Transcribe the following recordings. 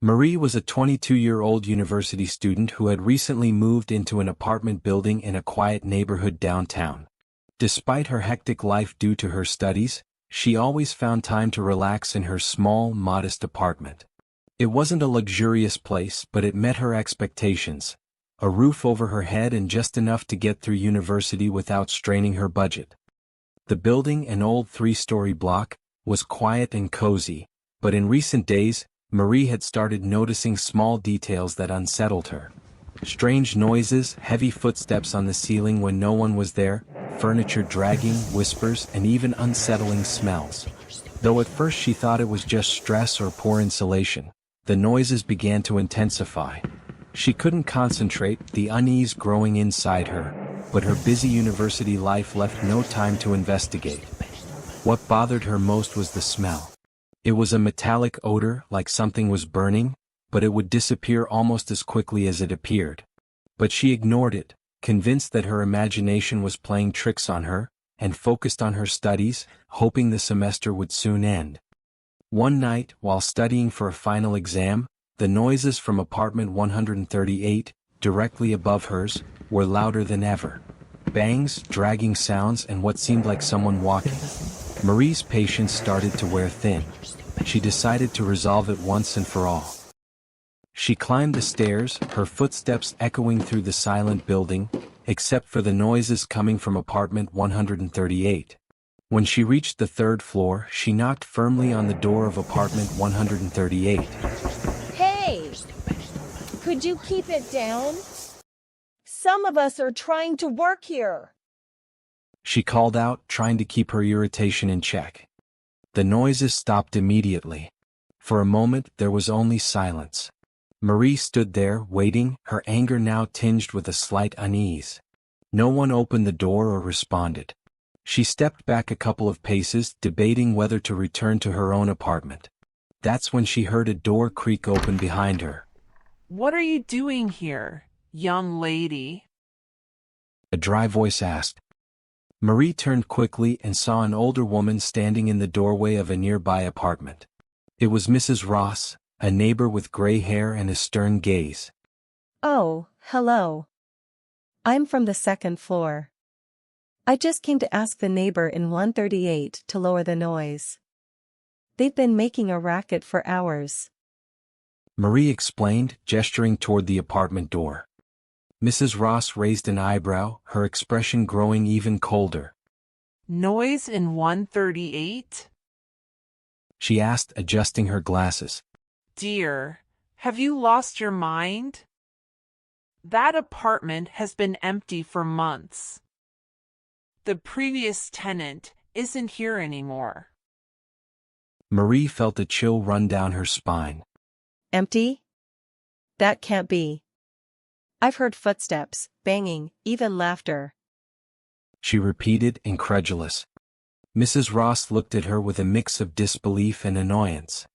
Marie was a 22-year-old university student who had recently moved into an apartment building in a quiet neighborhood downtown. Despite her hectic life due to her studies, she always found time to relax in her small, modest apartment. It wasn't a luxurious place, but it met her expectations. A roof over her head and just enough to get through university without straining her budget. The building, an old 3-story block, was quiet and cozy, but in recent days, Marie had started noticing small details that unsettled her. Strange noises, heavy footsteps on the ceiling when no one was there, furniture dragging, whispers, and even unsettling smells. Though at first she thought it was just stress or poor insulation, the noises began to intensify. She couldn't concentrate, the unease growing inside her, but her busy university life left no time to investigate. What bothered her most was the smell. It was a metallic odor, like something was burning, but it would disappear almost as quickly as it appeared. But she ignored it, convinced that her imagination was playing tricks on her, and focused on her studies, hoping the semester would soon end. One night, while studying for a final exam, the noises from apartment 138, directly above hers, were louder than ever. Bangs, dragging sounds, and what seemed like someone walking. Marie's patience started to wear thin. She decided to resolve it once and for all. She climbed the stairs, her footsteps echoing through the silent building, except for the noises coming from apartment 138. When she reached the 3rd floor, she knocked firmly on the door of apartment 138. Hey! Could you keep it down? Some of us are trying to work here. She called out, trying to keep her irritation in check. The noises stopped immediately. For a moment, there was only silence. Marie stood there, waiting, her anger now tinged with a slight unease. No one opened the door or responded. She stepped back a couple of paces, debating whether to return to her own apartment. That's when she heard a door creak open behind her. "What are you doing here, young lady?" A dry voice asked. Marie turned quickly and saw an older woman standing in the doorway of a nearby apartment. It was Mrs. Ross, a neighbor with gray hair and a stern gaze. Oh, hello. I'm from the 2nd floor. I just came to ask the neighbor in 138 to lower the noise. They've been making a racket for hours. Marie explained, gesturing toward the apartment door. Mrs. Ross raised an eyebrow, her expression growing even colder. "Noise in 138? She asked, adjusting her glasses. Dear, have you lost your mind? That apartment has been empty for months. The previous tenant isn't here anymore." Marie felt a chill run down her spine. Empty? That can't be. I've heard footsteps, banging, even laughter. She repeated, incredulous. Mrs. Ross looked at her with a mix of disbelief and annoyance.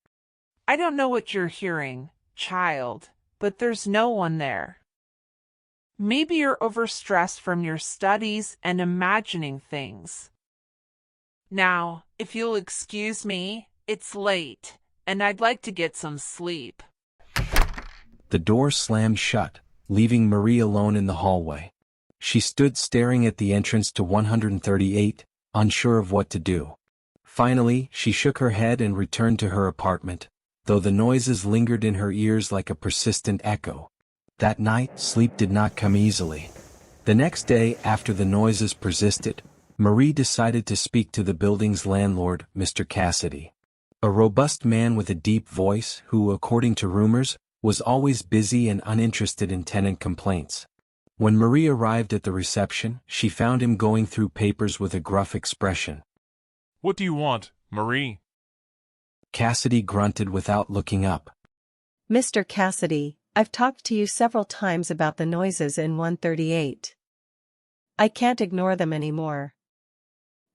"I don't know what you're hearing, child, but there's no one there. Maybe you're overstressed from your studies and imagining things. Now, if you'll excuse me, it's late, and I'd like to get some sleep." The door slammed shut, leaving Marie alone in the hallway. She stood staring at the entrance to 138, unsure of what to do. Finally, she shook her head and returned to her apartment, though the noises lingered in her ears like a persistent echo. That night, sleep did not come easily. The next day, after the noises persisted, Marie decided to speak to the building's landlord, Mr. Cassidy. A robust man with a deep voice who, according to rumors, was always busy and uninterested in tenant complaints. When Marie arrived at the reception, she found him going through papers with a gruff expression. "What do you want, Marie?" Cassidy grunted without looking up. Mr. Cassidy, I've talked to you several times about the noises in 138. I can't ignore them anymore.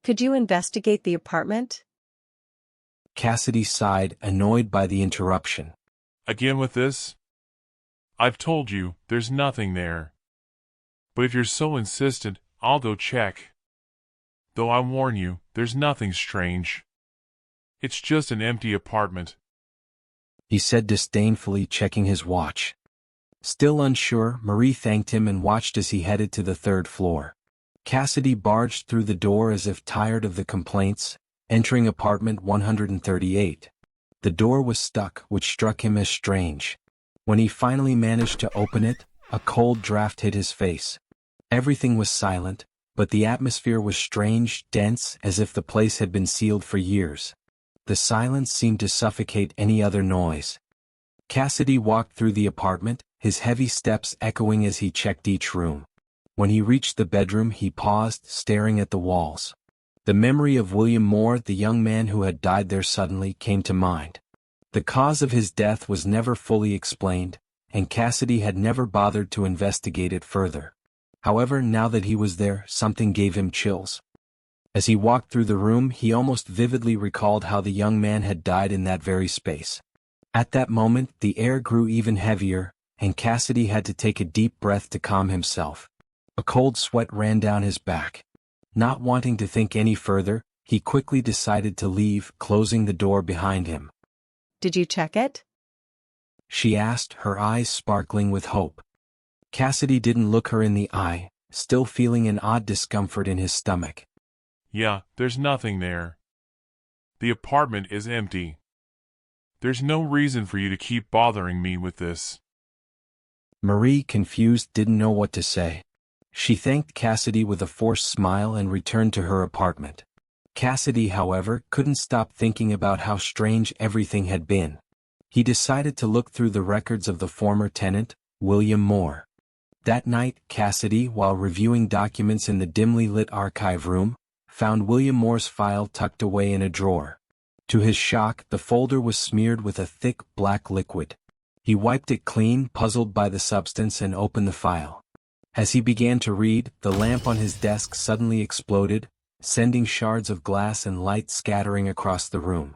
Could you investigate the apartment? Cassidy sighed, annoyed by the interruption. "Again with this? I've told you, there's nothing there. But if you're so insistent, I'll go check. Though I warn you, there's nothing strange. It's just an empty apartment." he said disdainfully, checking his watch. Still unsure, Marie thanked him and watched as he headed to the third floor. Cassidy barged through the door as if tired of the complaints, entering apartment 138. The door was stuck, which struck him as strange. When he finally managed to open it, a cold draft hit his face. Everything was silent, but the atmosphere was strange, dense, as if the place had been sealed for years. The silence seemed to suffocate any other noise. Cassidy walked through the apartment, his heavy steps echoing as he checked each room. When he reached the bedroom, he paused, staring at the walls. The memory of William Moore, the young man who had died there suddenly, came to mind. The cause of his death was never fully explained, and Cassidy had never bothered to investigate it further. However, now that he was there, something gave him chills. As he walked through the room, he almost vividly recalled how the young man had died in that very space. At that moment, the air grew even heavier, and Cassidy had to take a deep breath to calm himself. A cold sweat ran down his back. Not wanting to think any further, he quickly decided to leave, closing the door behind him. Did you check it? She asked, her eyes sparkling with hope. Cassidy didn't look her in the eye, still feeling an odd discomfort in his stomach. Yeah, there's nothing there. The apartment is empty. There's no reason for you to keep bothering me with this. Marie, confused, didn't know what to say. She thanked Cassidy with a forced smile and returned to her apartment. Cassidy, however, couldn't stop thinking about how strange everything had been. He decided to look through the records of the former tenant, William Moore. That night, Cassidy, while reviewing documents in the dimly lit archive room, found William Moore's file tucked away in a drawer. To his shock, the folder was smeared with a thick, black liquid. He wiped it clean, puzzled by the substance, and opened the file. As he began to read, the lamp on his desk suddenly exploded, sending shards of glass and light scattering across the room.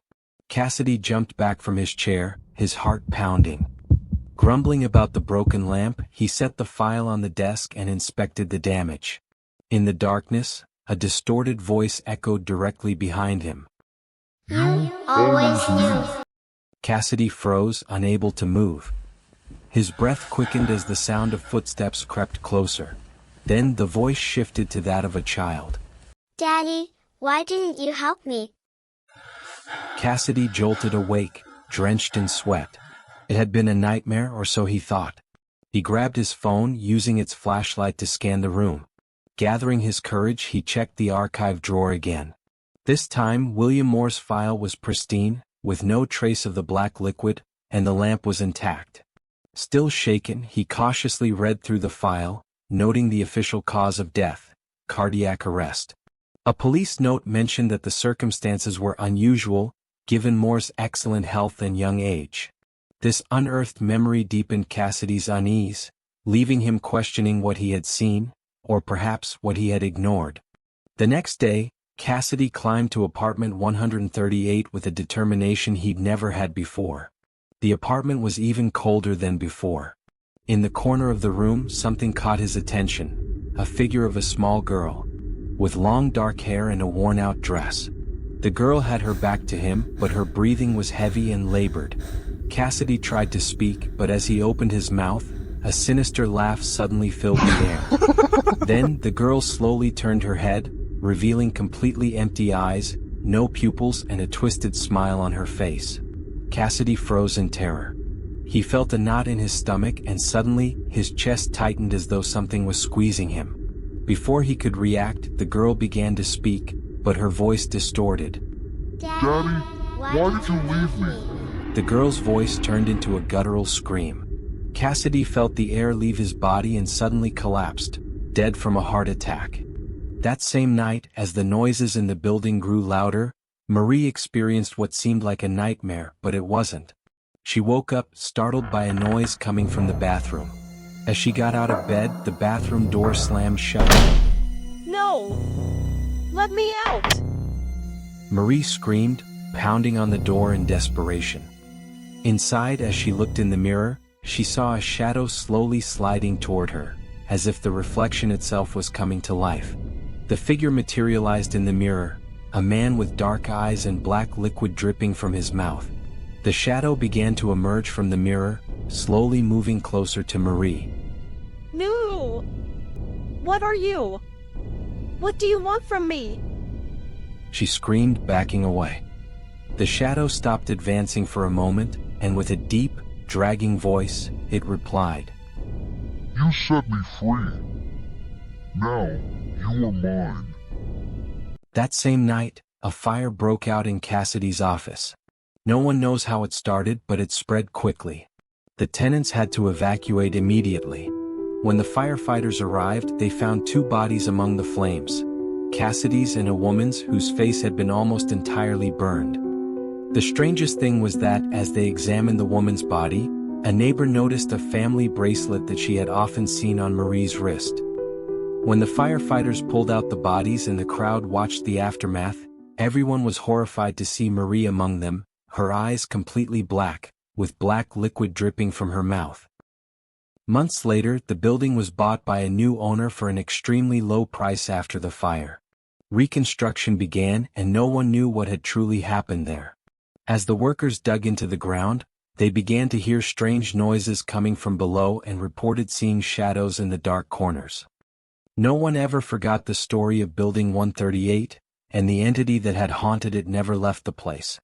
Cassidy jumped back from his chair, his heart pounding. Grumbling about the broken lamp, he set the file on the desk and inspected the damage. In the darkness, a distorted voice echoed directly behind him. You always knew. Cassidy froze, unable to move. His breath quickened as the sound of footsteps crept closer. Then the voice shifted to that of a child. Daddy, why didn't you help me? Cassidy jolted awake, drenched in sweat. It had been a nightmare, or so he thought. He grabbed his phone, using its flashlight to scan the room. Gathering his courage, he checked the archive drawer again. This time, William Moore's file was pristine, with no trace of the black liquid, and the lamp was intact. Still shaken, he cautiously read through the file, noting the official cause of death, cardiac arrest. A police note mentioned that the circumstances were unusual, given Moore's excellent health and young age. This unearthed memory deepened Cassidy's unease, leaving him questioning what he had seen, or perhaps what he had ignored. The next day, Cassidy climbed to apartment 138 with a determination he'd never had before. The apartment was even colder than before. In the corner of the room, something caught his attention, a figure of a small girl, with long dark hair and a worn-out dress. The girl had her back to him, but her breathing was heavy and labored. Cassidy tried to speak, but as he opened his mouth, a sinister laugh suddenly filled the air. Then, the girl slowly turned her head, revealing completely empty eyes, no pupils, and a twisted smile on her face. Cassidy froze in terror. He felt a knot in his stomach, and suddenly, his chest tightened as though something was squeezing him. Before he could react, the girl began to speak, but her voice distorted. Daddy, why did you leave me? The girl's voice turned into a guttural scream. Cassidy felt the air leave his body and suddenly collapsed, dead from a heart attack. That same night, as the noises in the building grew louder, Marie experienced what seemed like a nightmare, but it wasn't. She woke up, startled by a noise coming from the bathroom. As she got out of bed, the bathroom door slammed shut. No! Let me out! Marie screamed, pounding on the door in desperation. Inside, as she looked in the mirror, she saw a shadow slowly sliding toward her, as if the reflection itself was coming to life. The figure materialized in the mirror, a man with dark eyes and black liquid dripping from his mouth. The shadow began to emerge from the mirror, slowly moving closer to Marie. No! What are you? What do you want from me? She screamed, backing away. The shadow stopped advancing for a moment, and with a deep, dragging voice, it replied. You set me free. Now, you are mine. That same night, a fire broke out in Cassidy's office. No one knows how it started, but it spread quickly. The tenants had to evacuate immediately. When the firefighters arrived, they found two bodies among the flames. Cassidy's and a woman's whose face had been almost entirely burned. The strangest thing was that, as they examined the woman's body, a neighbor noticed a family bracelet that she had often seen on Marie's wrist. When the firefighters pulled out the bodies and the crowd watched the aftermath, everyone was horrified to see Marie among them, her eyes completely black, with black liquid dripping from her mouth. Months later, the building was bought by a new owner for an extremely low price after the fire. Reconstruction began, and no one knew what had truly happened there. As the workers dug into the ground, they began to hear strange noises coming from below and reported seeing shadows in the dark corners. No one ever forgot the story of Building 138, and the entity that had haunted it never left the place.